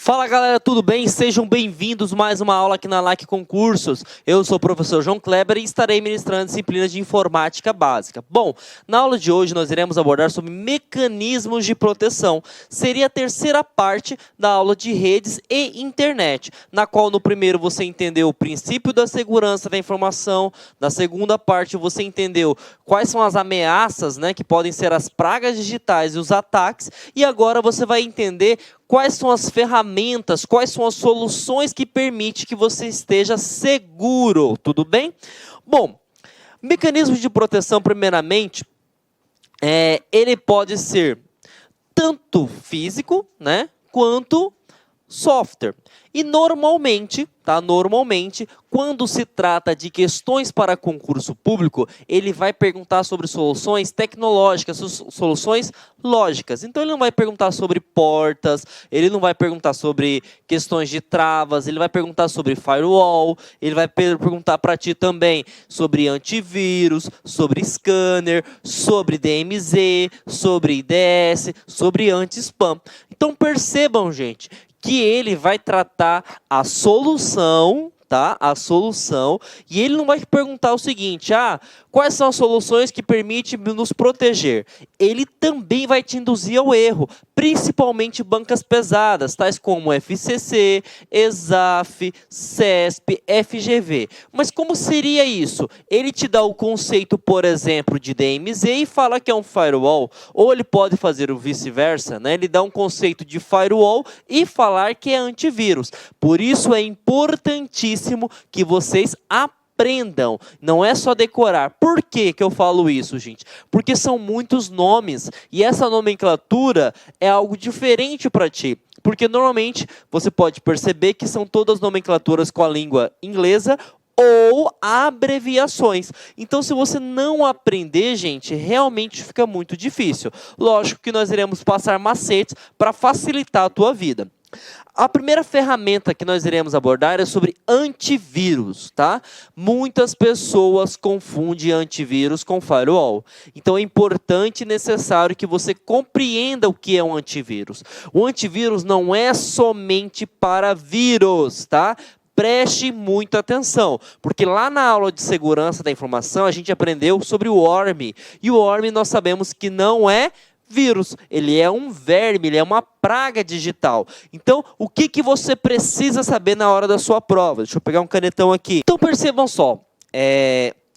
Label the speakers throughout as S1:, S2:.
S1: Fala galera, tudo bem? Sejam bem-vindos a mais uma aula aqui na LAC Concursos. Eu sou o professor João Kleber e estarei ministrando disciplinas de informática básica. Bom, na aula de hoje nós iremos abordar sobre mecanismos de proteção. Seria a terceira parte da aula de redes e internet, na qual no primeiro você entendeu o princípio da segurança da informação, na segunda parte você entendeu quais são as ameaças, que podem ser as pragas digitais e os ataques, e agora você vai entender quais são as ferramentas, quais são as soluções que permitem que você esteja seguro, tudo bem? Bom, mecanismo de proteção, primeiramente, ele pode ser tanto físico, quanto software. E normalmente, quando se trata de questões para concurso público, ele vai perguntar sobre soluções tecnológicas, soluções lógicas. Então ele não vai perguntar sobre portas, ele não vai perguntar sobre questões de travas, ele vai perguntar sobre firewall, ele vai perguntar para ti também sobre antivírus, sobre scanner, sobre DMZ, sobre IDS, sobre anti-spam. Então percebam, gente, que ele vai tratar a solução, e ele não vai perguntar o seguinte, quais são as soluções que permitem nos proteger? Ele também vai te induzir ao erro, principalmente bancas pesadas, tais como FCC, ESAF, CESP, FGV. Mas como seria isso? Ele te dá o conceito, por exemplo, de DMZ e fala que é um firewall, ou ele pode fazer o vice-versa, ele dá um conceito de firewall e falar que é antivírus. Por isso é importantíssimo que vocês aprendam, não é só decorar. Por que que eu falo isso, gente? Porque são muitos nomes e essa nomenclatura é algo diferente para ti. Porque normalmente você pode perceber que são todas nomenclaturas com a língua inglesa ou abreviações. Então, se você não aprender, gente, realmente fica muito difícil. Lógico que nós iremos passar macetes para facilitar a tua vida. A primeira ferramenta que nós iremos abordar é sobre antivírus, tá? Muitas pessoas confundem antivírus com firewall. Então é importante e necessário que você compreenda o que é um antivírus. O antivírus não é somente para vírus, tá? Preste muita atenção, porque lá na aula de segurança da informação a gente aprendeu sobre o worm. E o worm nós sabemos que não é vírus, ele é um verme, ele é uma praga digital. Então, o que você precisa saber na hora da sua prova? Deixa eu pegar um canetão aqui. Então, percebam só,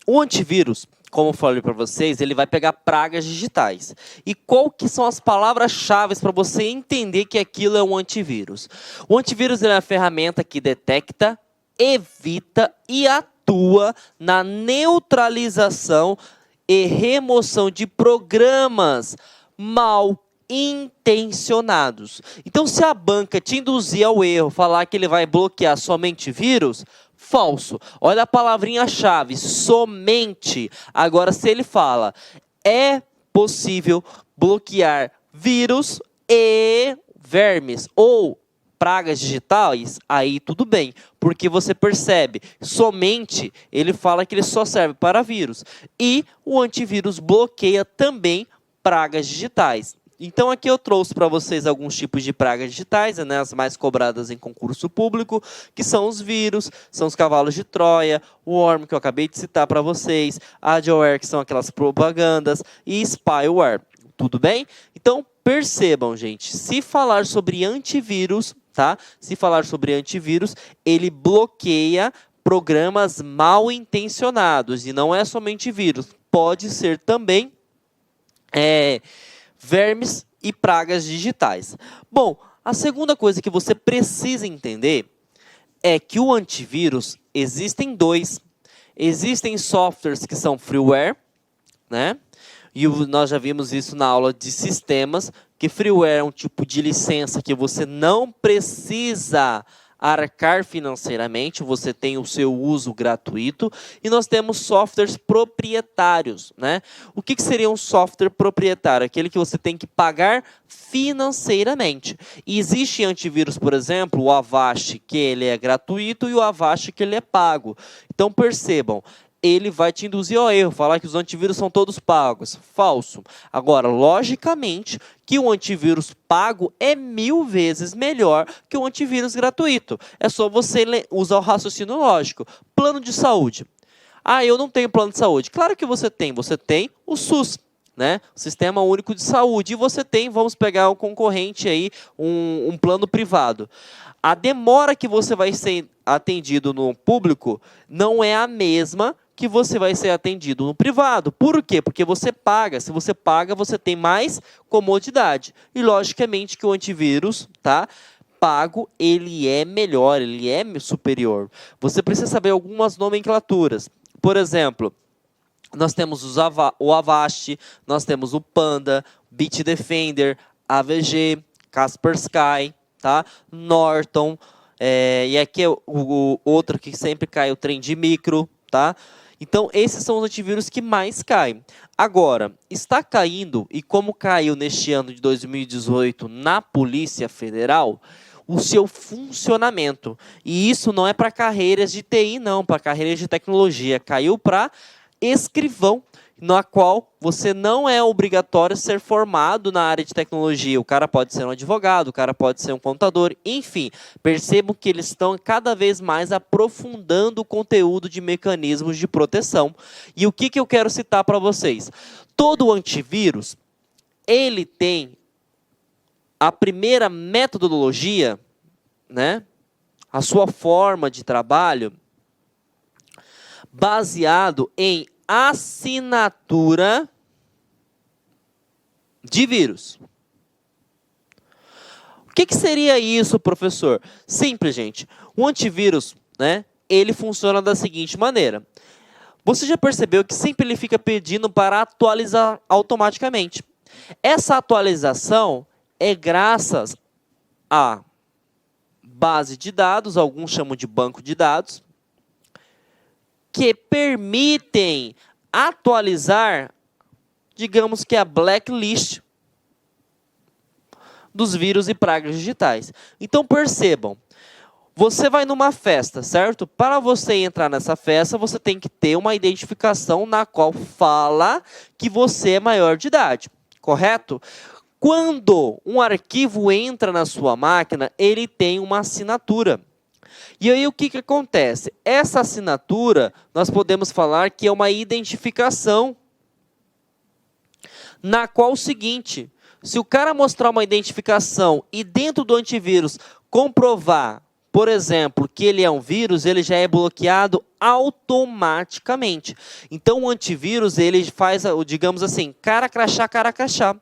S1: o antivírus, como eu falei para vocês, ele vai pegar pragas digitais. E qual que são as palavras-chave para você entender que aquilo é um antivírus? O antivírus é uma ferramenta que detecta, evita e atua na neutralização e remoção de programas mal intencionados. Então, se a banca te induzir ao erro, falar que ele vai bloquear somente vírus, falso. Olha a palavrinha-chave, somente. Agora, se ele fala, é possível bloquear vírus e vermes ou pragas digitais, aí tudo bem, porque você percebe, somente ele fala que ele só serve para vírus. E o antivírus bloqueia também pragas digitais. Então aqui eu trouxe para vocês alguns tipos de pragas digitais, as mais cobradas em concurso público, que são os vírus, são os cavalos de Troia, o worm que eu acabei de citar para vocês, adware, que são aquelas propagandas, e spyware. Tudo bem? Então percebam, gente, se falar sobre antivírus, Se falar sobre antivírus, ele bloqueia programas mal intencionados, e não é somente vírus, pode ser também vermes e pragas digitais. Bom, a segunda coisa que você precisa entender é que o antivírus existem dois. Existem softwares que são freeware, E nós já vimos isso na aula de sistemas, que freeware é um tipo de licença que você não precisa arcar financeiramente, você tem o seu uso gratuito, e nós temos softwares proprietários, O que seria um software proprietário? Aquele que você tem que pagar financeiramente. E existe antivírus, por exemplo, o Avast, que ele é gratuito, e o Avast, que ele é pago. Então percebam, ele vai te induzir ao erro, falar que os antivírus são todos pagos. Falso. Agora, logicamente, que o antivírus pago é 1000 vezes melhor que o antivírus gratuito. É só você usar o raciocínio lógico. Plano de saúde. Ah, eu não tenho plano de saúde. Claro que você tem. Você tem o SUS, né? O Sistema Único de Saúde. E você tem, vamos pegar o concorrente aí, um plano privado. A demora que você vai ser atendido no público não é a mesma que você vai ser atendido no privado. Por quê? Porque você paga. Se você paga, você tem mais comodidade. E, logicamente, que o antivírus, tá? Pago, ele é melhor, ele é superior. Você precisa saber algumas nomenclaturas. Por exemplo, nós temos o Avast, nós temos o Panda, Bitdefender, AVG, Kaspersky, tá? Norton, e aqui é o outro que sempre cai, o Trend Micro, tá? Então, esses são os antivírus que mais caem. Agora, está caindo, e como caiu neste ano de 2018 na Polícia Federal, o seu funcionamento. E isso não é para carreiras de TI, não, para carreiras de tecnologia. Caiu para escrivão, na qual você não é obrigatório ser formado na área de tecnologia. O cara pode ser um advogado, o cara pode ser um contador, enfim. Percebam que eles estão cada vez mais aprofundando o conteúdo de mecanismos de proteção. E o que eu quero citar para vocês? Todo antivírus, ele tem a primeira metodologia, né? A sua forma de trabalho, baseado em assinatura de vírus. O que seria isso, professor? Simples, gente. O antivírus, né, ele funciona da seguinte maneira. Você já percebeu que sempre ele fica pedindo para atualizar automaticamente. Essa atualização é graças à base de dados, alguns chamam de banco de dados, que permitem atualizar, digamos que a blacklist dos vírus e pragas digitais. Então percebam, você vai numa festa, certo? Para você entrar nessa festa, você tem que ter uma identificação na qual fala que você é maior de idade, correto? Quando um arquivo entra na sua máquina, ele tem uma assinatura. E aí o que acontece? Essa assinatura, nós podemos falar que é uma identificação, na qual o seguinte, se o cara mostrar uma identificação e dentro do antivírus comprovar, por exemplo, que ele é um vírus, ele já é bloqueado automaticamente. Então o antivírus, ele faz, digamos assim, cara crachá, cara crachá.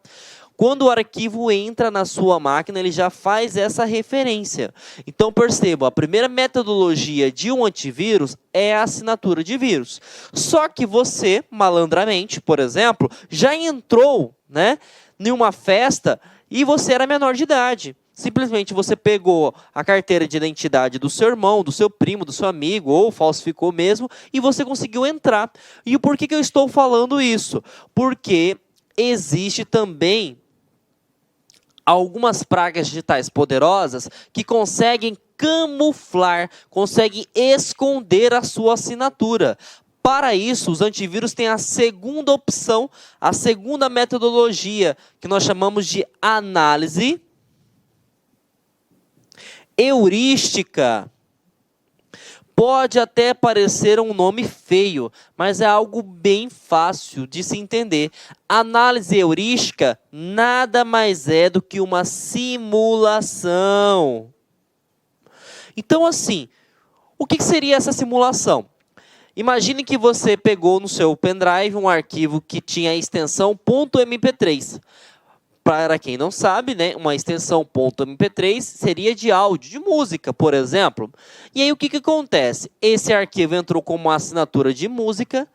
S1: Quando o arquivo entra na sua máquina, ele já faz essa referência. Então, percebam, a primeira metodologia de um antivírus é a assinatura de vírus. Só que você, malandramente, por exemplo, já entrou, né, em uma festa e você era menor de idade. Simplesmente você pegou a carteira de identidade do seu irmão, do seu primo, do seu amigo, ou falsificou mesmo, e você conseguiu entrar. E por que eu estou falando isso? Porque existe também algumas pragas digitais poderosas que conseguem camuflar, conseguem esconder a sua assinatura. Para isso, os antivírus têm a segunda opção, a segunda metodologia, que nós chamamos de análise heurística. Pode até parecer um nome feio, mas é algo bem fácil de se entender. Análise heurística nada mais é do que uma simulação. Então, assim, o que seria essa simulação? Imagine que você pegou no seu pendrive um arquivo que tinha a extensão .mp3. Para quem não sabe, né, uma extensão .mp3 seria de áudio, de música, por exemplo. E aí o que acontece? Esse arquivo entrou como uma assinatura de música,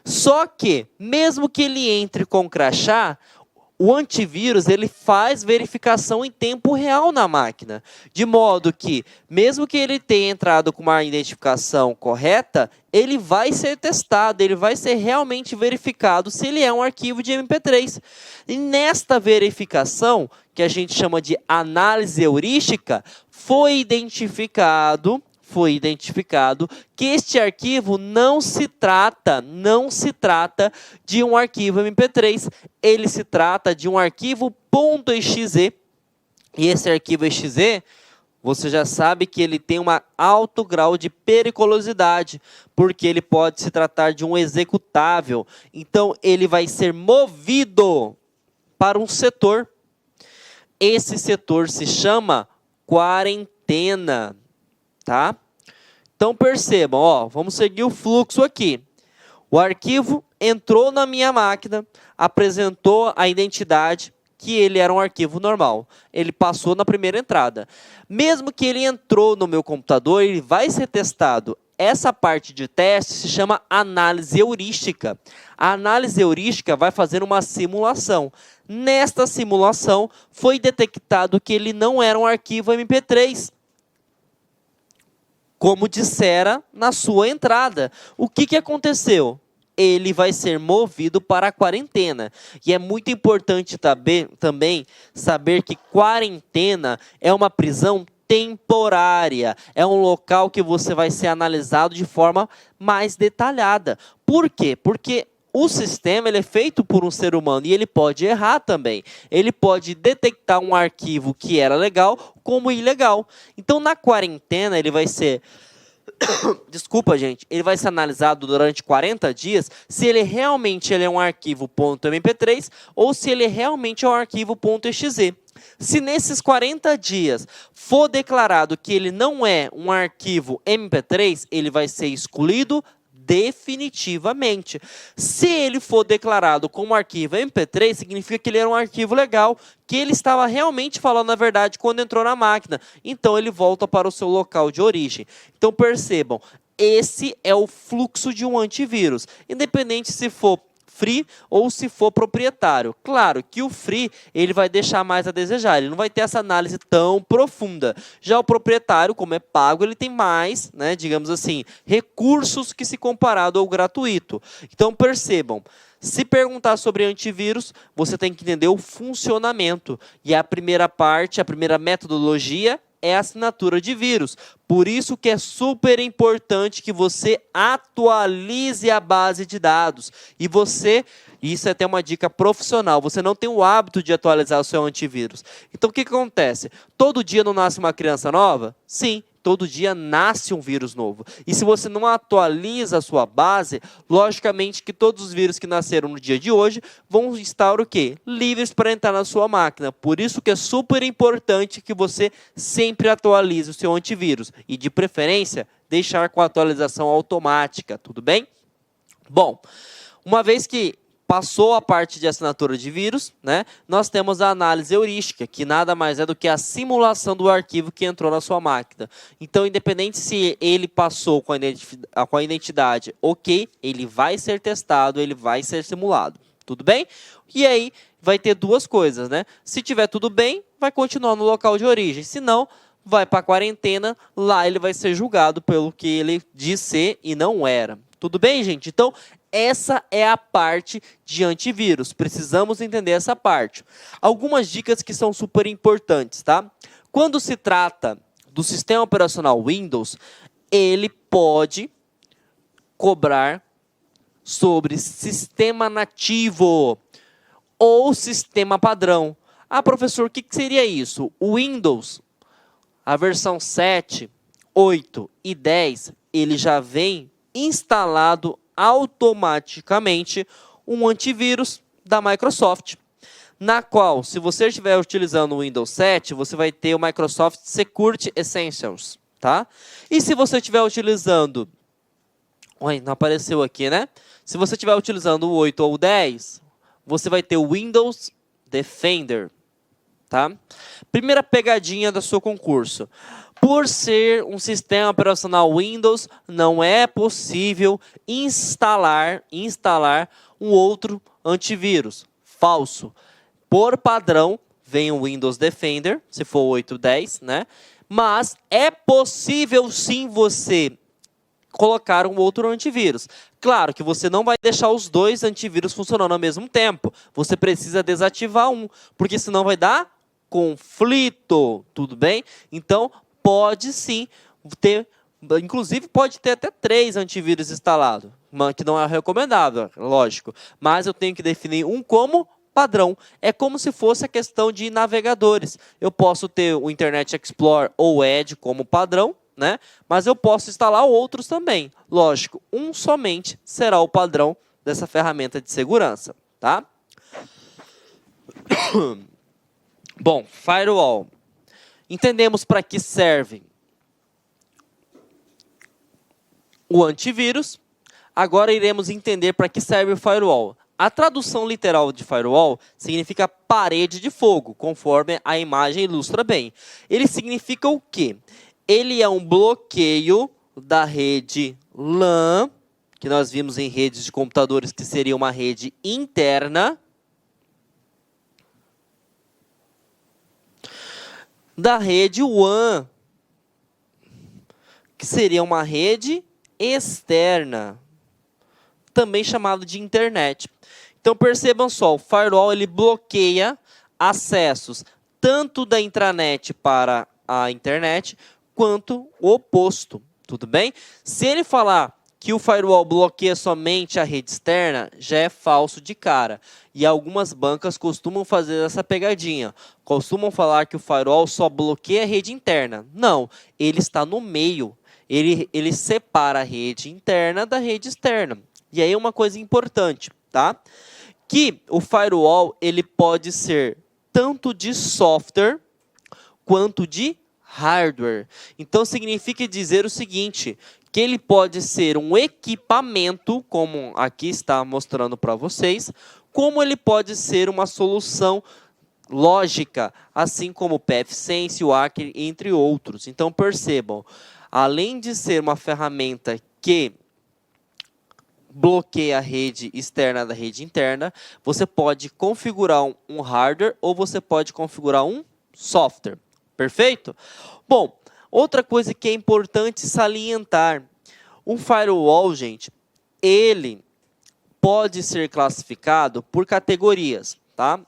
S1: só que, mesmo que ele entre com crachá, o antivírus ele faz verificação em tempo real na máquina. De modo que, mesmo que ele tenha entrado com uma identificação correta, ele vai ser testado, ele vai ser realmente verificado se ele é um arquivo de MP3. E nesta verificação, que a gente chama de análise heurística, foi identificado, foi identificado que este arquivo não se trata de um arquivo MP3, ele se trata de um arquivo .exe, e esse arquivo .exe, você já sabe que ele tem um alto grau de periculosidade, porque ele pode se tratar de um executável. Então, ele vai ser movido para um setor. Esse setor se chama quarentena, tá? Então, percebam, ó, vamos seguir o fluxo aqui. O arquivo entrou na minha máquina, apresentou a identidade, que ele era um arquivo normal. Ele passou na primeira entrada. Mesmo que ele entrou no meu computador, ele vai ser testado. Essa parte de teste se chama análise heurística. A análise heurística vai fazer uma simulação. Nesta simulação, foi detectado que ele não era um arquivo MP3, como dissera na sua entrada. O que aconteceu? Ele vai ser movido para a quarentena. E é muito importante também saber que quarentena é uma prisão temporária. É um local que você vai ser analisado de forma mais detalhada. Por quê? Porque o sistema ele é feito por um ser humano e ele pode errar também. Ele pode detectar um arquivo que era legal como ilegal. Então, na quarentena, ele vai ser... Desculpa, gente. Ele vai ser analisado durante 40 dias se ele realmente é um arquivo .mp3 ou se ele realmente é um arquivo .exe. Se nesses 40 dias for declarado que ele não é um arquivo MP3, ele vai ser excluído definitivamente. Se ele for declarado como arquivo MP3, significa que ele era um arquivo legal, que ele estava realmente falando a verdade quando entrou na máquina. Então, ele volta para o seu local de origem. Então, percebam, esse é o fluxo de um antivírus, independente se for free ou se for proprietário. Claro que o free ele vai deixar mais a desejar, ele não vai ter essa análise tão profunda. Já o proprietário, como é pago, ele tem mais, né, digamos assim, recursos que se comparado ao gratuito. Então percebam, se perguntar sobre antivírus, você tem que entender o funcionamento. E a primeira parte, a primeira metodologia é a assinatura de vírus. Por isso que é super importante que você atualize a base de dados. E você, isso é até uma dica profissional, você não tem o hábito de atualizar o seu antivírus. Então o que acontece? Todo dia não nasce uma criança nova? Sim. Todo dia nasce um vírus novo. E se você não atualiza a sua base, logicamente que todos os vírus que nasceram no dia de hoje vão estar o quê? Livres para entrar na sua máquina. Por isso que é super importante que você sempre atualize o seu antivírus. E de preferência, deixar com a atualização automática, tudo bem? Bom, uma vez que passou a parte de assinatura de vírus, né? Nós temos a análise heurística, que nada mais é do que a simulação do arquivo que entrou na sua máquina. Então, independente se ele passou com a identidade ok, ele vai ser testado, ele vai ser simulado. Tudo bem? E aí, vai ter duas coisas, né? Se tiver tudo bem, vai continuar no local de origem. Se não, vai para a quarentena, lá ele vai ser julgado pelo que ele diz ser e não era. Tudo bem, gente? Então, essa é a parte de antivírus. Precisamos entender essa parte. Algumas dicas que são super importantes, tá? Quando se trata do sistema operacional Windows, ele pode cobrar sobre sistema nativo ou sistema padrão. Ah, professor, o que seria isso? O Windows, a versão 7, 8 e 10, ele já vem instalado automaticamente um antivírus da Microsoft, na qual, se você estiver utilizando o Windows 7, você vai ter o Microsoft Security Essentials, tá? E se você estiver utilizando... Oi, não apareceu aqui, né? Se você estiver utilizando o 8 ou o 10, você vai ter o Windows Defender, tá? Primeira pegadinha do seu concurso. Por ser um sistema operacional Windows, não é possível instalar um outro antivírus. Falso. Por padrão, vem o Windows Defender, se for 8, 10, né? Mas é possível sim você colocar um outro antivírus. Claro que você não vai deixar os dois antivírus funcionando ao mesmo tempo. Você precisa desativar um, porque senão vai dar conflito, tudo bem? Então, pode sim ter Inclusive, pode ter até 3 antivírus instalados, que não é recomendável, lógico. Mas eu tenho que definir um como padrão. É como se fosse a questão de navegadores. Eu posso ter o Internet Explorer ou o Edge como padrão, né? Mas eu posso instalar outros também. Lógico, um somente será o padrão dessa ferramenta de segurança, tá? Bom, firewall. Entendemos para que serve o antivírus. Agora iremos entender para que serve o firewall. A tradução literal de firewall significa parede de fogo, conforme a imagem ilustra bem. Ele significa o quê? Ele é um bloqueio da rede LAN, que nós vimos em redes de computadores que seria uma rede interna, da rede WAN, que seria uma rede externa, também chamada de internet. Então percebam só, o firewall ele bloqueia acessos tanto da intranet para a internet, quanto o oposto, tudo bem? Se ele falar que o firewall bloqueia somente a rede externa, já é falso de cara. E algumas bancas costumam fazer essa pegadinha. Costumam falar que o firewall só bloqueia a rede interna. Não, ele está no meio. Ele separa a rede interna da rede externa. E aí uma coisa importante, tá? Que o firewall ele pode ser tanto de software quanto de hardware. Então significa dizer o seguinte, que ele pode ser um equipamento, como aqui está mostrando para vocês, como ele pode ser uma solução lógica, assim como o pfSense, o Hacker, entre outros. Então percebam, além de ser uma ferramenta que bloqueia a rede externa da rede interna, você pode configurar um hardware ou você pode configurar um software. Perfeito? Bom, outra coisa que é importante salientar, um firewall, gente, ele pode ser classificado por categorias, tá?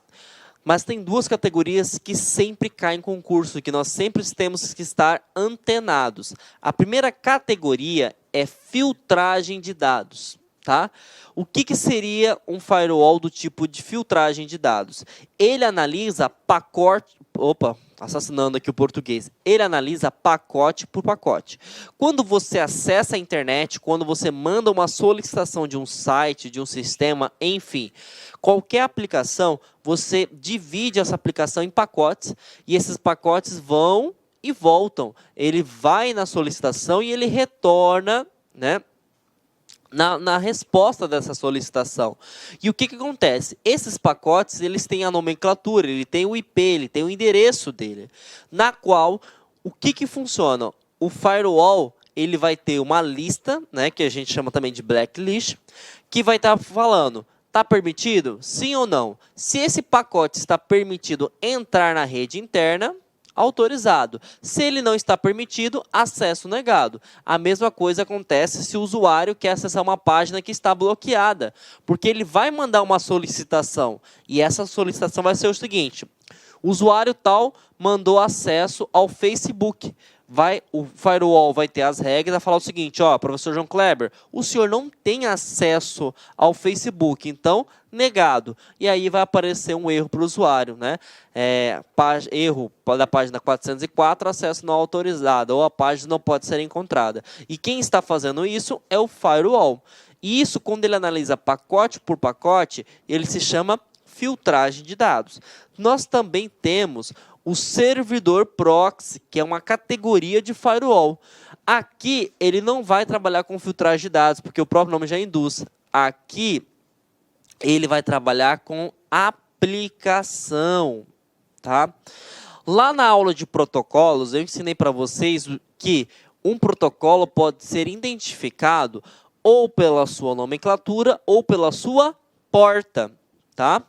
S1: Mas tem 2 categorias que sempre caem em concurso, que nós sempre temos que estar antenados. A primeira categoria é filtragem de dados, tá? O que seria um firewall do tipo de filtragem de dados? Ele analisa pacote... Opa, assassinando aqui o português. Ele analisa pacote por pacote. Quando você acessa a internet, quando você manda uma solicitação de um site, de um sistema, enfim, qualquer aplicação, você divide essa aplicação em pacotes e esses pacotes vão e voltam. Ele vai na solicitação e ele retorna, né, na resposta dessa solicitação. E o que acontece? Esses pacotes, eles têm a nomenclatura, ele tem o IP, ele tem o endereço dele, na qual, o que funciona? O firewall, ele vai ter uma lista, né, que a gente chama também de blacklist, que vai estar falando, está permitido? Sim ou não? Se esse pacote está permitido entrar na rede interna, autorizado. Se ele não está permitido, acesso negado. A mesma coisa acontece se o usuário quer acessar uma página que está bloqueada, porque ele vai mandar uma solicitação, e essa solicitação vai ser o seguinte, o usuário tal mandou acesso ao Facebook. O firewall vai ter as regras, vai falar o seguinte, ó, professor João Kleber, o senhor não tem acesso ao Facebook, então, negado. E aí vai aparecer um erro para o usuário, né? Erro da página 404, acesso não autorizado, ou a página não pode ser encontrada. E quem está fazendo isso é o firewall. E isso, quando ele analisa pacote por pacote, ele se chama filtragem de dados. Nós também temos o servidor proxy, que é uma categoria de firewall. Aqui, ele não vai trabalhar com filtragem de dados, porque o próprio nome já induz. Aqui, ele vai trabalhar com aplicação, tá? Lá na aula de protocolos, eu ensinei para vocês que um protocolo pode ser identificado ou pela sua nomenclatura ou pela sua porta, tá?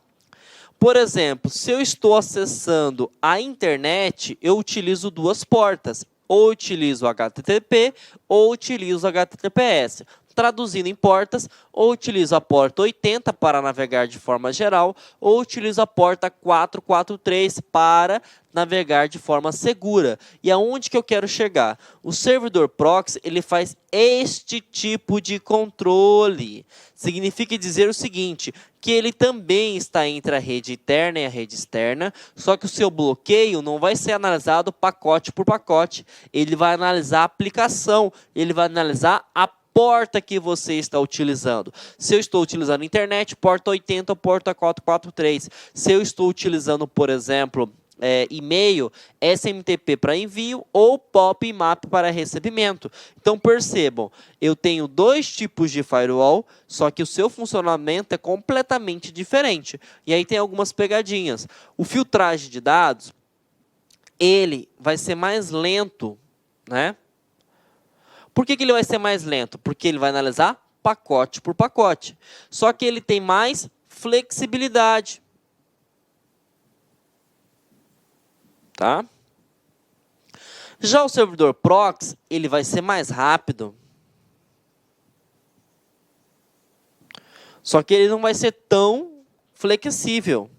S1: Por exemplo, se eu estou acessando a internet, eu utilizo 2 portas. ou utilizo o HTTP ou utilizo o HTTPS. Traduzindo em portas, ou utilizo a porta 80 para navegar de forma geral, ou utilizo a porta 443 para navegar de forma segura. E aonde que eu quero chegar? O servidor proxy, ele faz este tipo de controle. Significa dizer o seguinte, que ele também está entre a rede interna e a rede externa, só que o seu bloqueio não vai ser analisado pacote por pacote, ele vai analisar a aplicação, ele vai analisar a porta que você está utilizando. Se eu estou utilizando internet, porta 80 ou porta 443. Se eu estou utilizando, por exemplo, e-mail, SMTP para envio ou POP e MAP para recebimento. Então percebam, eu tenho dois tipos de firewall, só que o seu funcionamento é completamente diferente. E aí tem algumas pegadinhas. O filtragem de dados, ele vai ser mais lento, né? Por que ele vai ser mais lento? Porque ele vai analisar pacote por pacote. Só que ele tem mais flexibilidade. Tá? Já o servidor proxy, ele vai ser mais rápido. Só que ele não vai ser tão flexível.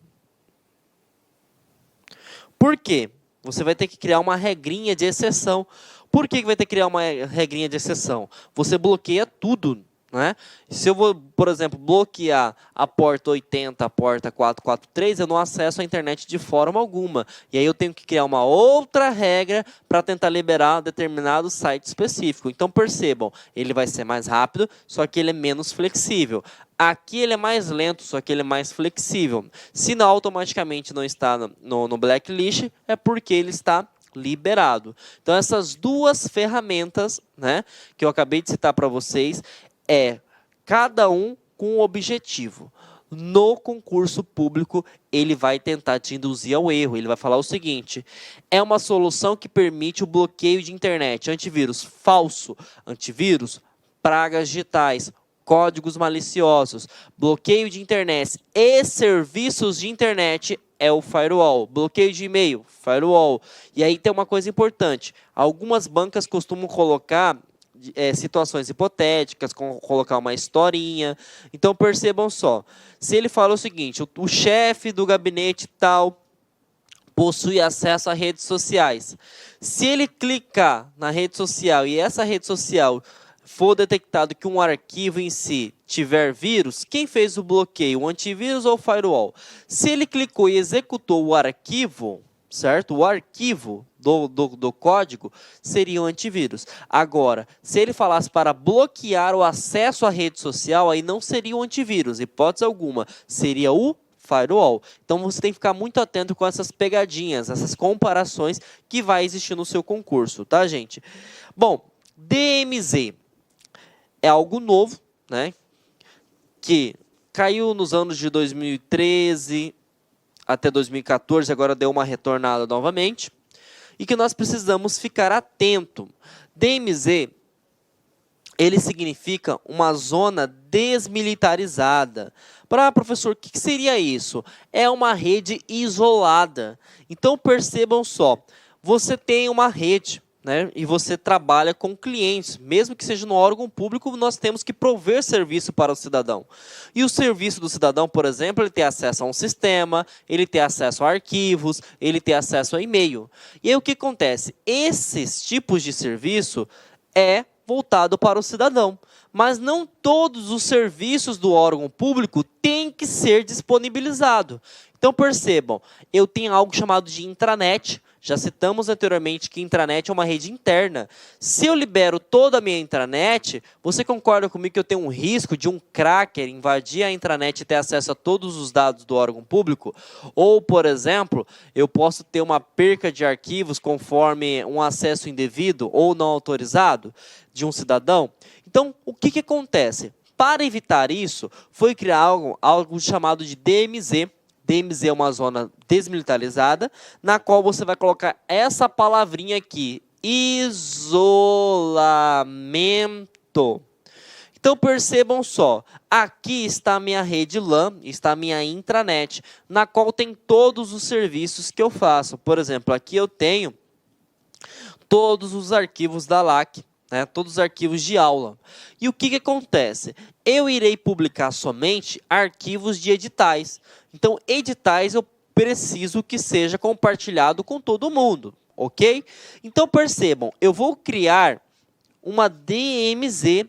S1: Por quê? Você vai ter que criar uma regrinha de exceção. Por que vai ter que criar uma regrinha de exceção? Você bloqueia tudo, né? Se eu vou, por exemplo, bloquear a porta 80, a porta 443, eu não acesso a internet de forma alguma. E aí eu tenho que criar uma outra regra para tentar liberar determinado site específico. Então percebam, ele vai ser mais rápido, só que ele é menos flexível. Aqui ele é mais lento, só que ele é mais flexível. Se não, automaticamente não está no blacklist, é porque ele está liberado. Então essas duas ferramentas, né, que eu acabei de citar para vocês, cada um com um objetivo. No concurso público, ele vai tentar te induzir ao erro. Ele vai falar o seguinte, é uma solução que permite o bloqueio de internet. Antivírus falso, antivírus, pragas digitais, códigos maliciosos, bloqueio de internet e serviços de internet é o firewall. Bloqueio de e-mail, firewall. E aí tem uma coisa importante. Algumas bancas costumam colocar situações hipotéticas, como colocar uma historinha. Então percebam só. Se ele fala o seguinte, o chefe do gabinete tal possui acesso a redes sociais. Se ele clicar na rede social e essa rede social for detectado que um arquivo em si tiver vírus, quem fez o bloqueio, o antivírus ou o firewall? Se ele clicou e executou o arquivo, certo? O arquivo do código seria o antivírus. Agora, se ele falasse para bloquear o acesso à rede social, aí não seria o antivírus, hipótese alguma, seria o firewall. Então você tem que ficar muito atento com essas pegadinhas, essas comparações que vai existir no seu concurso, tá, gente? Bom, DMZ é algo novo, né? Que caiu nos anos de 2013 até 2014, agora deu uma retornada novamente, e que nós precisamos ficar atento. DMZ, ele significa uma zona desmilitarizada. Professor, o que seria isso? É uma rede isolada. Então percebam só, você tem uma rede, né, e você trabalha com clientes, mesmo que seja no órgão público, nós temos que prover serviço para o cidadão. E o serviço do cidadão, por exemplo, ele tem acesso a um sistema, ele tem acesso a arquivos, ele tem acesso a e-mail. E aí o que acontece? Esses tipos de serviço é voltado para o cidadão. Mas não todos os serviços do órgão público têm que ser disponibilizados. Então percebam, eu tenho algo chamado de intranet. Já citamos anteriormente que intranet é uma rede interna. Se eu libero toda a minha intranet, você concorda comigo que eu tenho um risco de um cracker invadir a intranet e ter acesso a todos os dados do órgão público? Ou, por exemplo, eu posso ter uma perca de arquivos conforme um acesso indevido ou não autorizado de um cidadão? Então, o que acontece? Para evitar isso, foi criar algo chamado de DMZ. DMZ é uma zona desmilitarizada, na qual você vai colocar essa palavrinha aqui, isolamento. Então percebam só, aqui está a minha rede LAN, está a minha intranet, na qual tem todos os serviços que eu faço. Por exemplo, aqui eu tenho todos os arquivos da LAC, né, todos os arquivos de aula. E o que acontece? Eu irei publicar somente arquivos de editais. Então, editais eu preciso que seja compartilhado com todo mundo, ok? Então, percebam, eu vou criar uma DMZ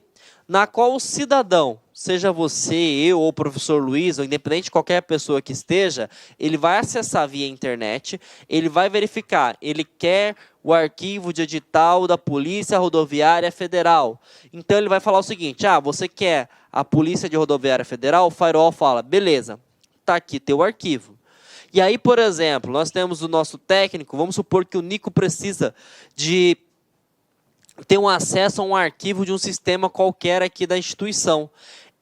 S1: na qual o cidadão, seja você, eu ou o professor Luiz, ou independente de qualquer pessoa que esteja, ele vai acessar via internet, ele vai verificar, ele quer o arquivo de edital da Polícia Rodoviária Federal. Então, ele vai falar o seguinte, você quer a Polícia de Rodoviária Federal? O firewall fala, beleza, está aqui teu arquivo. E aí, por exemplo, nós temos o nosso técnico, vamos supor que o Nico precisa de ter um acesso a um arquivo de um sistema qualquer aqui da instituição.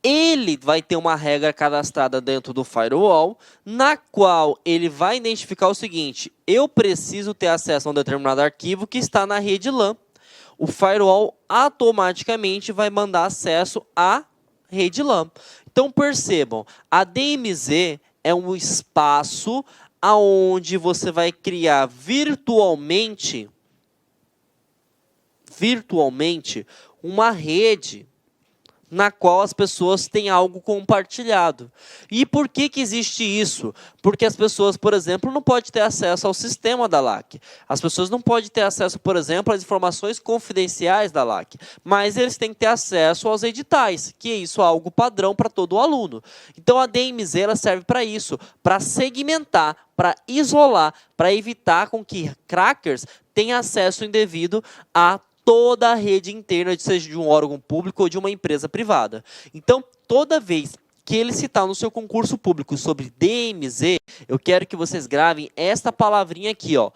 S1: Ele vai ter uma regra cadastrada dentro do firewall, na qual ele vai identificar o seguinte, eu preciso ter acesso a um determinado arquivo que está na rede LAN. O firewall automaticamente vai mandar acesso à rede LAN. Então, percebam, a DMZ é um espaço onde você vai criar virtualmente uma rede na qual as pessoas têm algo compartilhado. E por que existe isso? Porque as pessoas, por exemplo, não podem ter acesso ao sistema da LAC. As pessoas não podem ter acesso, por exemplo, às informações confidenciais da LAC. Mas eles têm que ter acesso aos editais, que isso é algo padrão para todo aluno. Então a DMZ ela serve para isso, para segmentar, para isolar, para evitar com que crackers tenham acesso indevido a toda a rede interna, seja de um órgão público ou de uma empresa privada. Então, toda vez que ele citar no seu concurso público sobre DMZ, eu quero que vocês gravem esta palavrinha aqui, ó,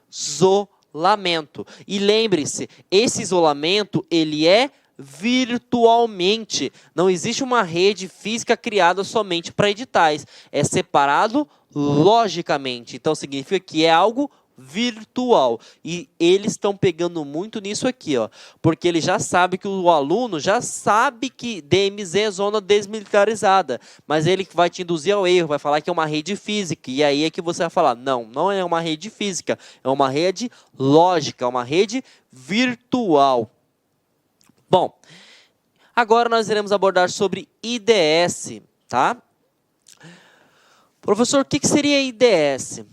S1: isolamento. E lembre-se, esse isolamento, ele é virtualmente. Não existe uma rede física criada somente para editais. É separado logicamente. Então, significa que é algo virtual. E eles estão pegando muito nisso aqui, ó, porque ele já sabe que o aluno já sabe que DMZ é zona desmilitarizada, mas ele vai te induzir ao erro, vai falar que é uma rede física, e aí é que você vai falar, não é uma rede física, é uma rede lógica, é uma rede virtual. Bom, agora nós iremos abordar sobre IDS, tá? Professor, o que seria IDS?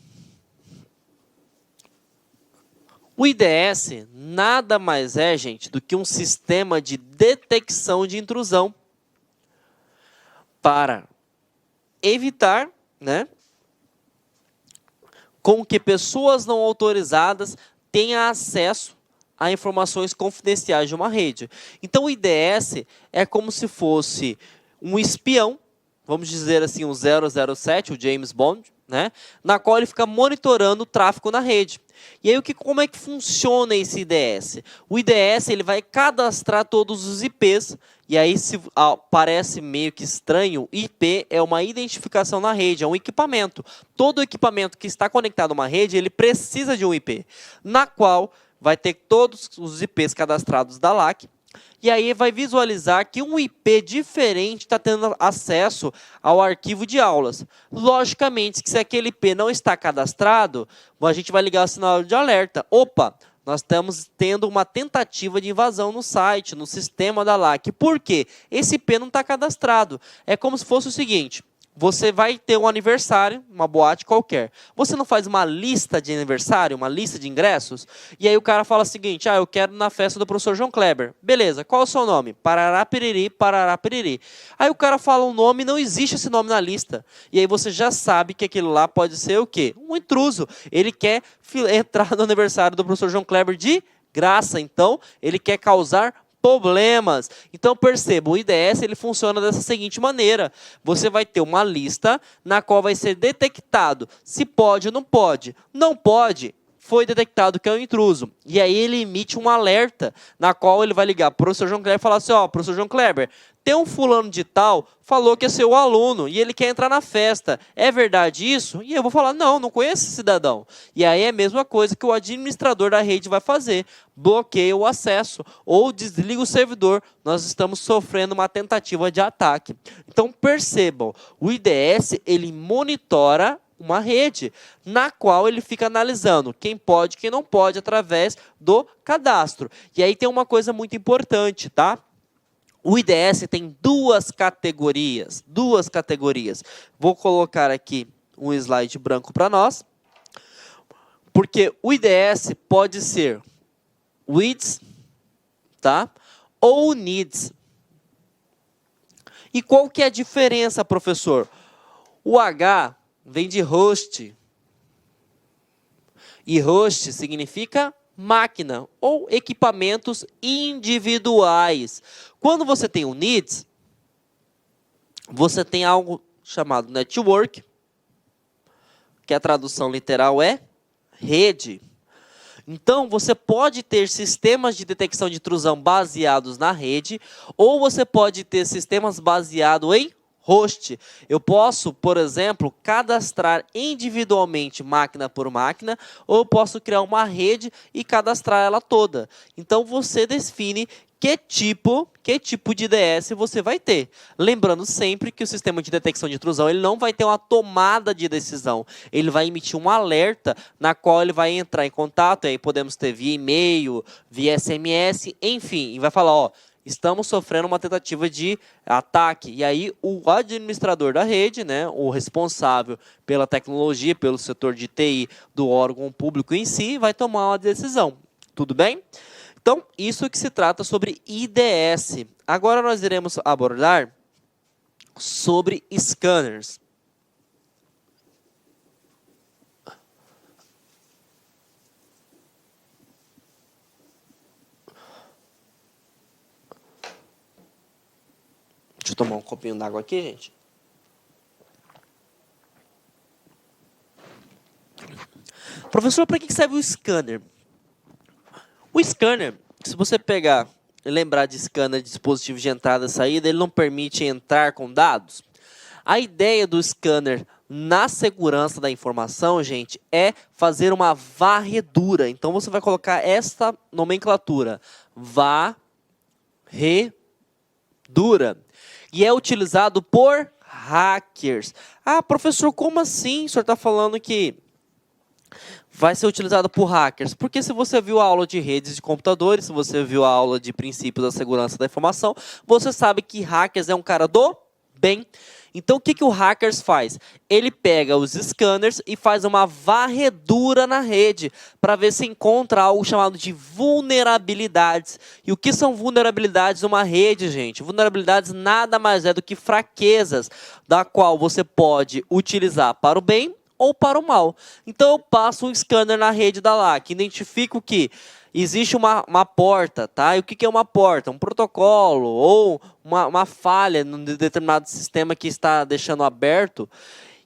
S1: O IDS nada mais é, gente, do que um sistema de detecção de intrusão para evitar, né, com que pessoas não autorizadas tenham acesso a informações confidenciais de uma rede. Então, o IDS é como se fosse um espião, vamos dizer assim, um 007, o James Bond, né, na qual ele fica monitorando o tráfego na rede. E aí, como é que funciona esse IDS? O IDS ele vai cadastrar todos os IPs, e aí se parece meio que estranho, IP é uma identificação na rede, é um equipamento. Todo equipamento que está conectado a uma rede, ele precisa de um IP, na qual vai ter todos os IPs cadastrados da LAC, e aí vai visualizar que um IP diferente está tendo acesso ao arquivo de aulas. Logicamente, que se aquele IP não está cadastrado, a gente vai ligar o sinal de alerta. Opa, nós estamos tendo uma tentativa de invasão no site, no sistema da LAC. Por quê? Esse IP não está cadastrado. É como se fosse o seguinte... Você vai ter um aniversário, uma boate qualquer. Você não faz uma lista de aniversário, uma lista de ingressos? E aí o cara fala o seguinte, eu quero ir na festa do professor João Kleber. Beleza, qual é o seu nome? Parará Piriri, Parará Piriri. Aí o cara fala um nome, não existe esse nome na lista. E aí você já sabe que aquilo lá pode ser o quê? Um intruso. Ele quer entrar no aniversário do professor João Kleber de graça. Então, ele quer causar problemas. Então, perceba, o IDS ele funciona dessa seguinte maneira. Você vai ter uma lista na qual vai ser detectado se pode ou não pode. Não pode, foi detectado que é um intruso. E aí ele emite um alerta, na qual ele vai ligar para o professor João Kleber e falar assim, professor João Kleber, tem um fulano de tal, falou que é seu aluno e ele quer entrar na festa. É verdade isso? E eu vou falar, não conheço esse cidadão. E aí é a mesma coisa que o administrador da rede vai fazer. Bloqueia o acesso ou desliga o servidor. Nós estamos sofrendo uma tentativa de ataque. Então percebam, o IDS ele monitora uma rede na qual ele fica analisando quem pode e quem não pode através do cadastro. E aí tem uma coisa muito importante, tá? O IDS tem duas categorias. Vou colocar aqui um slide branco para nós, porque o IDS pode ser WIDS, tá? Ou NIDS. E qual que é a diferença, professor? O H vem de host. E host significa máquina ou equipamentos individuais. Quando você tem o NIDS, você tem algo chamado network, que a tradução literal é rede. Então, você pode ter sistemas de detecção de intrusão baseados na rede, ou você pode ter sistemas baseados em host. Eu posso, por exemplo, cadastrar individualmente máquina por máquina, ou eu posso criar uma rede e cadastrar ela toda. Então, você define que tipo de IDS você vai ter. Lembrando sempre que o sistema de detecção de intrusão ele não vai ter uma tomada de decisão. Ele vai emitir um alerta na qual ele vai entrar em contato, e aí podemos ter via e-mail, via SMS, enfim, e vai falar, ó, estamos sofrendo uma tentativa de ataque. E aí o administrador da rede, né, o responsável pela tecnologia, pelo setor de TI do órgão público em si, vai tomar uma decisão. Tudo bem? Então, isso que se trata sobre IDS. Agora nós iremos abordar sobre scanners. Deixa eu tomar um copinho d'água aqui, gente. Professor, para que serve o scanner? O scanner, se você pegar e lembrar de scanner de dispositivo de entrada e saída, ele não permite entrar com dados. A ideia do scanner na segurança da informação, gente, é fazer uma varredura. Então, você vai colocar esta nomenclatura, varredura. E é utilizado por hackers. Ah, professor, como assim? O senhor está falando que vai ser utilizado por hackers? Porque se você viu a aula de redes de computadores, se você viu a aula de princípios da segurança da informação, você sabe que hackers é um cara do bem. Então, o que o hackers faz? Ele pega os scanners e faz uma varredura na rede para ver se encontra algo chamado de vulnerabilidades. E o que são vulnerabilidades numa rede, gente? Vulnerabilidades nada mais é do que fraquezas, da qual você pode utilizar para o bem ou para o mal. Então, eu passo um scanner na rede da LAC, identifico que existe uma porta, tá? E o que é uma porta? Um protocolo ou uma falha num determinado sistema que está deixando aberto.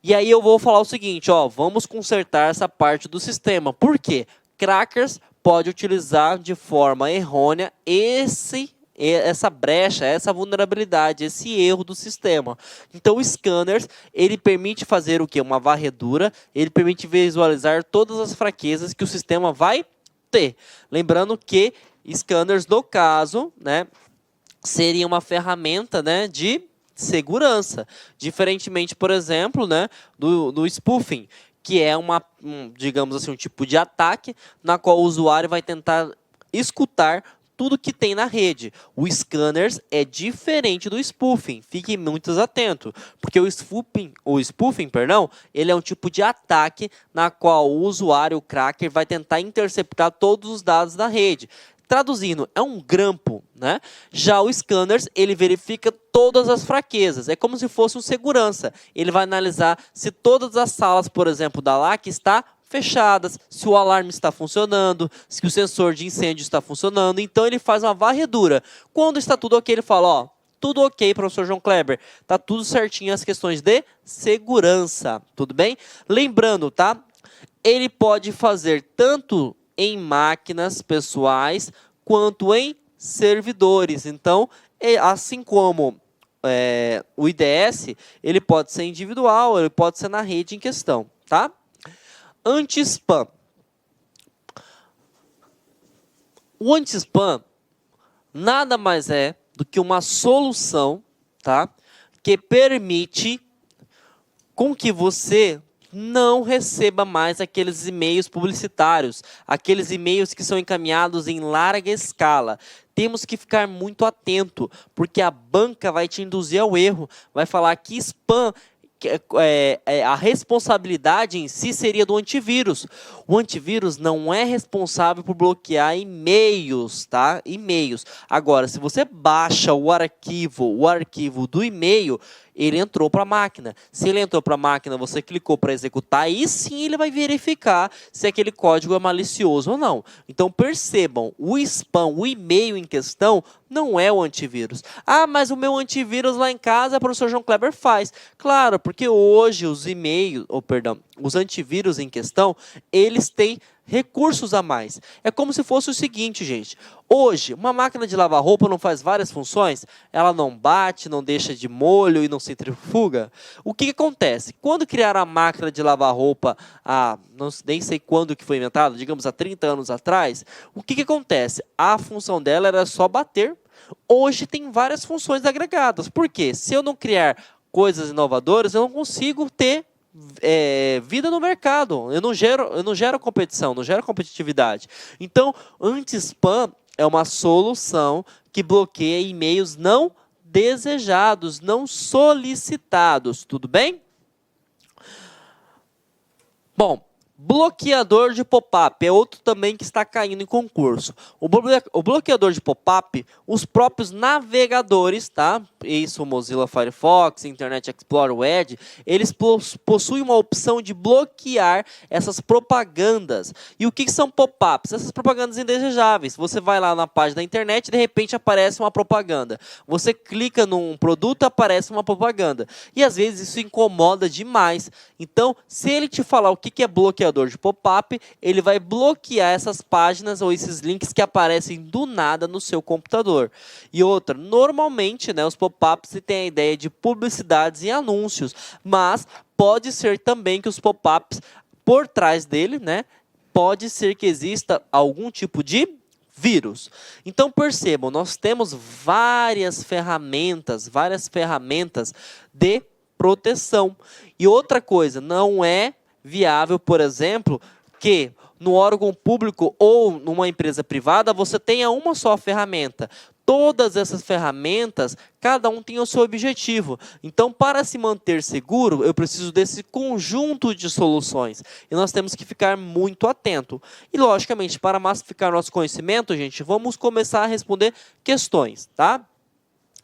S1: E aí eu vou falar o seguinte, ó, vamos consertar essa parte do sistema. Por quê? Crackers pode utilizar de forma errônea essa brecha, essa vulnerabilidade, esse erro do sistema. Então, o scanners, ele permite fazer o quê? Uma varredura, ele permite visualizar todas as fraquezas que o sistema vai ter. Lembrando que scanners, no caso, né, seria uma ferramenta, né, de segurança. Diferentemente, por exemplo, né, do spoofing, que é digamos assim, um tipo de ataque na qual o usuário vai tentar escutar tudo que tem na rede. O scanners é diferente do spoofing. Fiquem muito atentos, porque o spoofing, ele é um tipo de ataque na qual o usuário, o cracker, vai tentar interceptar todos os dados da rede. Traduzindo, é um grampo, né? Já o scanners, ele verifica todas as fraquezas. É como se fosse um segurança. Ele vai analisar se todas as salas, por exemplo, da LAC está fechadas, se o alarme está funcionando, se o sensor de incêndio está funcionando. Então, ele faz uma varredura. Quando está tudo ok, ele fala, ó, tudo ok, professor João Kleber. Tá tudo certinho as questões de segurança. Tudo bem? Lembrando, tá? Ele pode fazer tanto em máquinas pessoais quanto em servidores. Então, assim como o IDS, ele pode ser individual, ele pode ser na rede em questão, tá? Anti-spam. O anti-spam nada mais é do que uma solução, tá? Que permite com que você não receba mais aqueles e-mails publicitários, aqueles e-mails que são encaminhados em larga escala. Temos que ficar muito atento, porque a banca vai te induzir ao erro, vai falar que spam, a responsabilidade em si seria do antivírus. O antivírus não é responsável por bloquear e-mails, tá? E-mails. Agora, se você baixa o arquivo do e-mail, ele entrou para a máquina. Se ele entrou para a máquina, você clicou para executar, aí sim ele vai verificar se aquele código é malicioso ou não. Então percebam, o spam, o e-mail em questão, não é o antivírus. Ah, mas o meu antivírus lá em casa, o professor João Kleber faz. Claro, porque hoje os e-mails, os antivírus em questão, eles têm recursos a mais. É como se fosse o seguinte, gente. Hoje, uma máquina de lavar roupa não faz várias funções? Ela não bate, não deixa de molho e não centrifuga? O que acontece? Quando criaram a máquina de lavar roupa, nem sei quando que foi inventada, digamos há 30 anos atrás, o que acontece? A função dela era só bater. Hoje tem várias funções agregadas. Por quê? Se eu não criar coisas inovadoras, eu não consigo ter vida no mercado. Eu não gero competição, não gero competitividade. Então, anti-spam é uma solução que bloqueia e-mails não desejados, não solicitados. Tudo bem? Bom, bloqueador de pop-up é outro também que está caindo em concurso. O bloqueador de pop-up, os próprios navegadores, tá? Isso, Mozilla Firefox, Internet Explorer, Edge, eles possuem uma opção de bloquear essas propagandas. E o que são pop-ups? Essas propagandas indesejáveis. Você vai lá na página da internet e de repente aparece uma propaganda. Você clica num produto, aparece uma propaganda. E às vezes isso incomoda demais. Então, se ele te falar o que é bloqueador de pop-up, ele vai bloquear essas páginas ou esses links que aparecem do nada no seu computador. E outra, normalmente, né, os pop-ups têm a ideia de publicidades e anúncios, mas pode ser também que os pop-ups, por trás dele, né, pode ser que exista algum tipo de vírus. Então percebam, nós temos várias ferramentas de proteção. E outra coisa, não é viável, por exemplo, que no órgão público ou numa empresa privada você tenha uma só ferramenta. Todas essas ferramentas, cada um tem o seu objetivo. Então, para se manter seguro, eu preciso desse conjunto de soluções. E nós temos que ficar muito atento. E, logicamente, para massificar nosso conhecimento, gente, vamos começar a responder questões, tá?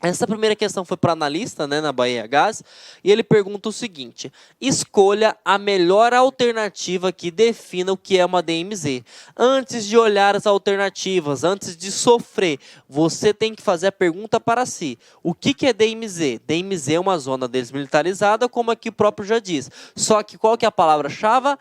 S1: Essa primeira questão foi para analista, né, na Bahia Gás, e ele pergunta o seguinte: escolha a melhor alternativa que defina o que é uma DMZ. Antes de olhar as alternativas, antes de sofrer, você tem que fazer a pergunta para si: o que é DMZ? DMZ é uma zona desmilitarizada, como aqui o próprio já diz. Só que qual que é a palavra-chave?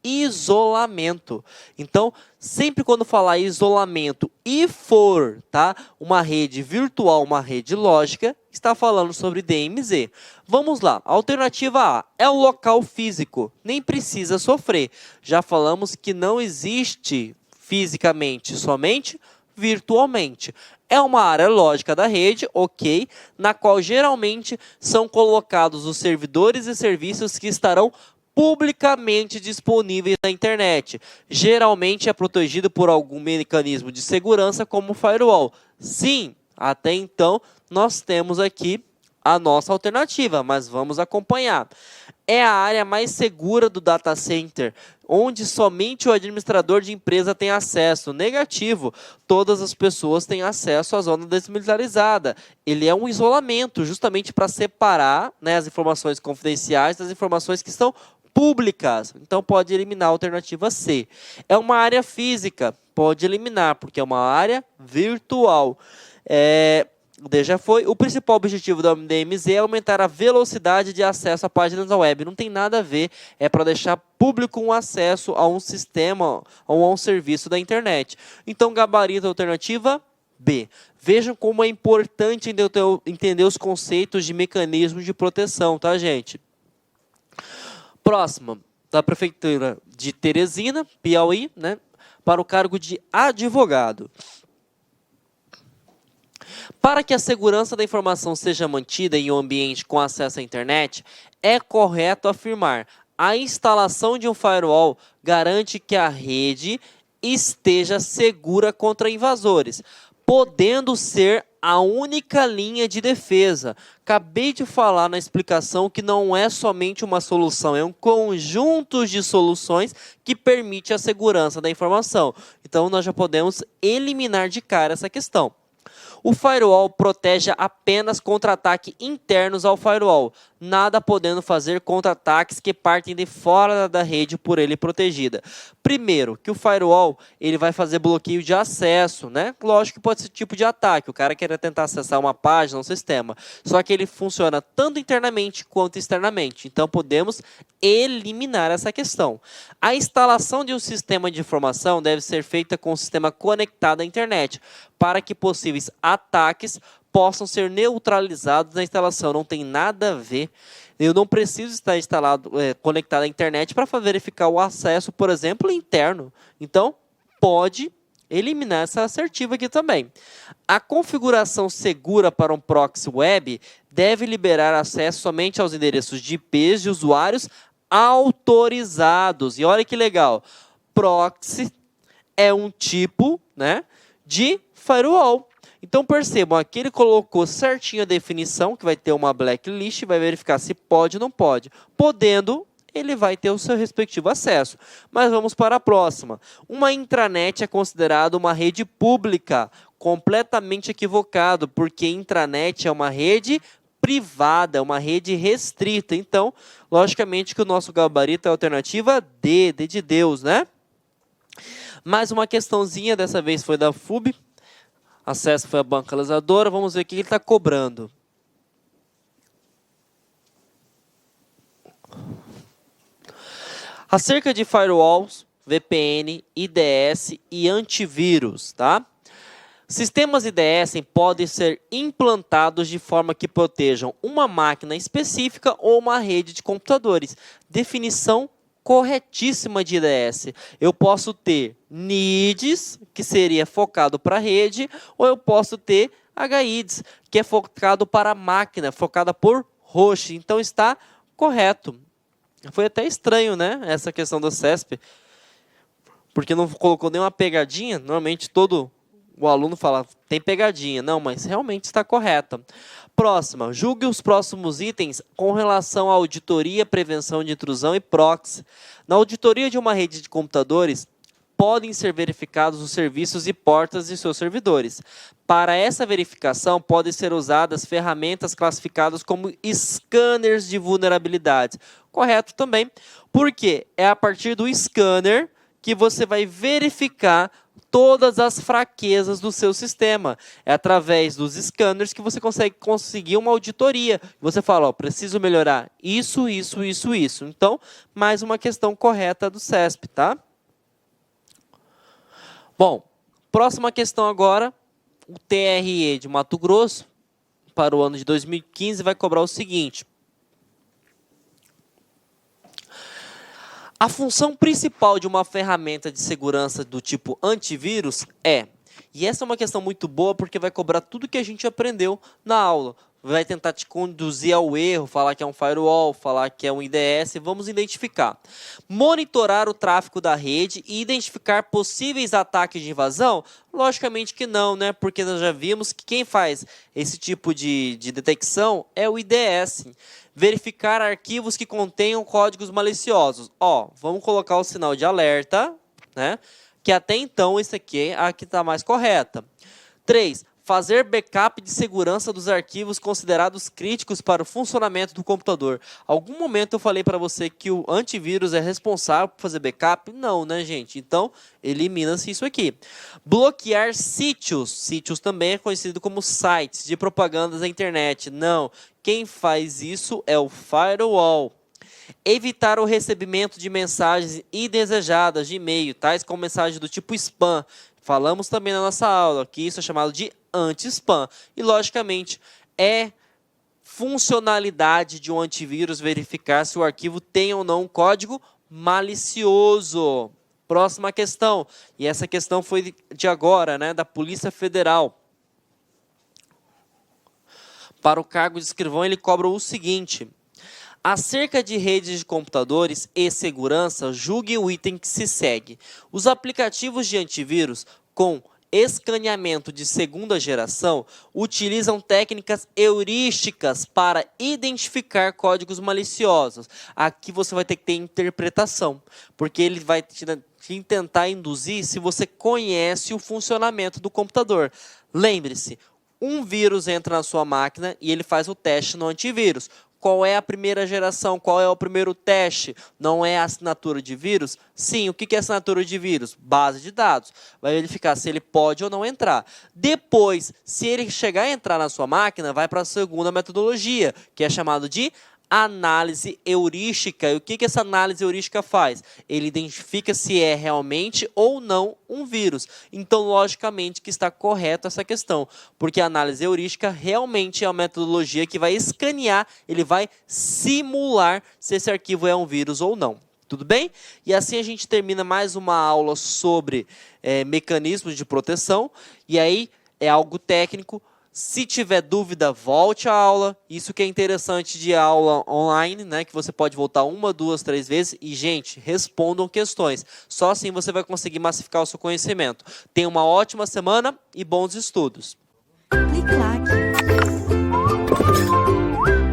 S1: Isolamento. Então, sempre quando falar isolamento e for, tá, uma rede virtual, uma rede lógica, está falando sobre DMZ. Vamos lá. Alternativa A é o local físico. Nem precisa sofrer. Já falamos que não existe fisicamente, somente virtualmente. É uma área lógica da rede, ok, na qual geralmente são colocados os servidores e serviços que estarão publicamente disponíveis na internet. Geralmente é protegido por algum mecanismo de segurança como o firewall. Sim, até então nós temos aqui a nossa alternativa, mas vamos acompanhar. É a área mais segura do data center, onde somente o administrador de empresa tem acesso. Negativo, todas as pessoas têm acesso à zona desmilitarizada. Ele é um isolamento, justamente para separar, né, as informações confidenciais das informações que estão públicas. Então pode eliminar a alternativa C. É uma área física, pode eliminar, porque é uma área virtual. Já foi. O principal objetivo da DMZ é aumentar a velocidade de acesso a páginas da web. Não tem nada a ver, é para deixar público um acesso a um sistema ou a um serviço da internet. Então, gabarito alternativa B. Vejam como é importante entender os conceitos de mecanismos de proteção, tá, gente? Próxima, da Prefeitura de Teresina, Piauí, né, para o cargo de advogado. Para que a segurança da informação seja mantida em um ambiente com acesso à internet, é correto afirmar: a instalação de um firewall garante que a rede esteja segura contra invasores, podendo ser a única linha de defesa. Acabei de falar na explicação que não é somente uma solução, é um conjunto de soluções que permite a segurança da informação. Então, nós já podemos eliminar de cara essa questão. O firewall protege apenas contra ataques internos ao firewall, nada podendo fazer contra ataques que partem de fora da rede por ele protegida. Primeiro, que o firewall ele vai fazer bloqueio de acesso, né? Lógico que pode ser tipo de ataque, o cara quer tentar acessar uma página, um sistema, só que ele funciona tanto internamente quanto externamente, então podemos eliminar essa questão. A instalação de um sistema de informação deve ser feita com o sistema conectado à internet, para que possíveis ataques possam ser neutralizados na instalação. Não tem nada a ver. Eu não preciso estar conectado à internet para verificar o acesso, por exemplo, interno. Então, pode eliminar essa assertiva aqui também. A configuração segura para um proxy web deve liberar acesso somente aos endereços de IPs de usuários autorizados. E olha que legal. Proxy é um tipo, né, de firewall. Então percebam, aqui ele colocou certinho a definição, que vai ter uma blacklist, vai verificar se pode ou não pode. Podendo, ele vai ter o seu respectivo acesso. Mas vamos para a próxima. Uma intranet é considerada uma rede pública. Completamente equivocado, porque intranet é uma rede privada, uma rede restrita. Então, logicamente que o nosso gabarito é a alternativa D, D de Deus, né? Mais uma questãozinha, dessa vez foi da FUB. Acesso foi a bancalizadora. Vamos ver o que ele está cobrando. Acerca de firewalls, VPN, IDS e antivírus, tá? Sistemas IDS podem ser implantados de forma que protejam uma máquina específica ou uma rede de computadores. Definição corretíssima de IDS. Eu posso ter NIDs, que seria focado para a rede, ou eu posso ter HIDs, que é focado para a máquina, focada por host. Então está correto. Foi até estranho, né, essa questão do CESP, porque não colocou nenhuma pegadinha. Normalmente o aluno fala, tem pegadinha. Não, mas realmente está correta. Próxima, julgue os próximos itens com relação à auditoria, prevenção de intrusão e proxy. Na auditoria de uma rede de computadores, podem ser verificados os serviços e portas de seus servidores. Para essa verificação, podem ser usadas ferramentas classificadas como scanners de vulnerabilidades. Correto também, porque é a partir do scanner que você vai verificar todas as fraquezas do seu sistema. É através dos scanners que você conseguir uma auditoria. Você fala, ó, preciso melhorar isso, isso, isso, isso. Então, mais uma questão correta do CESP, tá? Bom, próxima questão agora, o TRE de Mato Grosso, para o ano de 2015, vai cobrar o seguinte. A função principal de uma ferramenta de segurança do tipo antivírus é, e essa é uma questão muito boa porque vai cobrar tudo que a gente aprendeu na aula. Vai tentar te conduzir ao erro, falar que é um firewall, falar que é um IDS, vamos identificar. Monitorar o tráfego da rede e identificar possíveis ataques de invasão? Logicamente que não, né? Porque nós já vimos que quem faz esse tipo de detecção é o IDS. Verificar arquivos que contenham códigos maliciosos. Ó, vamos colocar o sinal de alerta, né? Que até então esse aqui é a que está mais correta. 3. Fazer backup de segurança dos arquivos considerados críticos para o funcionamento do computador. Algum momento eu falei para você que o antivírus é responsável por fazer backup? Não, né, gente? Então, elimina-se isso aqui. Bloquear sítios. Sítios também é conhecido como sites de propagandas da internet. Não. Quem faz isso é o firewall. Evitar o recebimento de mensagens indesejadas de e-mail, tais como mensagens do tipo spam. Falamos também na nossa aula que isso é chamado de anti-spam. E, logicamente, é funcionalidade de um antivírus verificar se o arquivo tem ou não um código malicioso. Próxima questão. E essa questão foi de agora, né, da Polícia Federal. Para o cargo de escrivão, ele cobra o seguinte: acerca de redes de computadores e segurança, julgue o item que se segue. Os aplicativos de antivírus com escaneamento de segunda geração utilizam técnicas heurísticas para identificar códigos maliciosos. Aqui você vai ter que ter interpretação, porque ele vai te tentar induzir se você conhece o funcionamento do computador. Lembre-se, um vírus entra na sua máquina e ele faz o teste no antivírus. Qual é a primeira geração? Qual é o primeiro teste? Não é a assinatura de vírus? Sim, o que é assinatura de vírus? Base de dados. Vai verificar se ele pode ou não entrar. Depois, se ele chegar a entrar na sua máquina, vai para a segunda metodologia, que é chamado de análise heurística. E o que essa análise heurística faz? Ele identifica se é realmente ou não um vírus. Então, logicamente, que está correto essa questão, porque a análise heurística realmente é uma metodologia que vai escanear, ele vai simular se esse arquivo é um vírus ou não. Tudo bem? E assim a gente termina mais uma aula sobre mecanismos de proteção, e aí é algo técnico. Se tiver dúvida, volte à aula. Isso que é interessante de aula online, né? Que você pode voltar 1, 2, 3 vezes. E, gente, respondam questões. Só assim você vai conseguir massificar o seu conhecimento. Tenha uma ótima semana e bons estudos.
S2: Clique-claque.